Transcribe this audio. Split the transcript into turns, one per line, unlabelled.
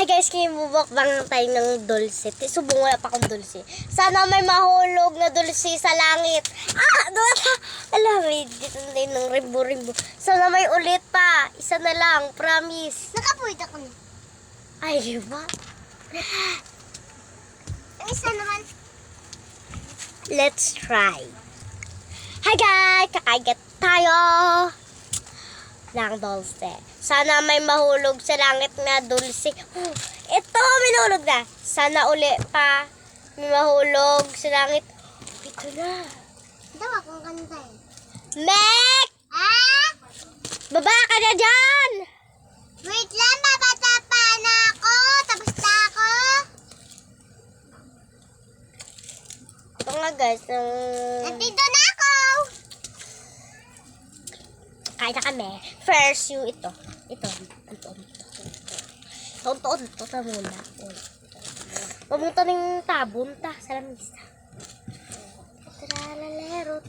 Hi guys, ngayon bubukbang tayo ng dulce. Subong wala pa akong dulce. Sana may mahulog na dulce sa langit. Alam, may dito na yun ng rimbo-rimbo. Sana may ulit pa. Isa na lang, promise.
Nakapuwit ako na.
Ay, ba?
Ang isa naman.
Let's try. Hi guys, kakagat tayo ng dulce. Sana may mahulog sa langit na dulce. Ito, may nahulog na. Sana uli pa may mahulog sa langit. Ito na.
Daw akong kanta eh.
Mek!
Ah!
Baba ka na dyan!
Wait lang, babata pa na ako. Tapos na ako.
Ito nga guys.
Nandito na ako.
Kain na kami. First, yung ito. Ito. Tonton. Ito muna. Pumunta ng tabon ta sa lamisa. Tralalero,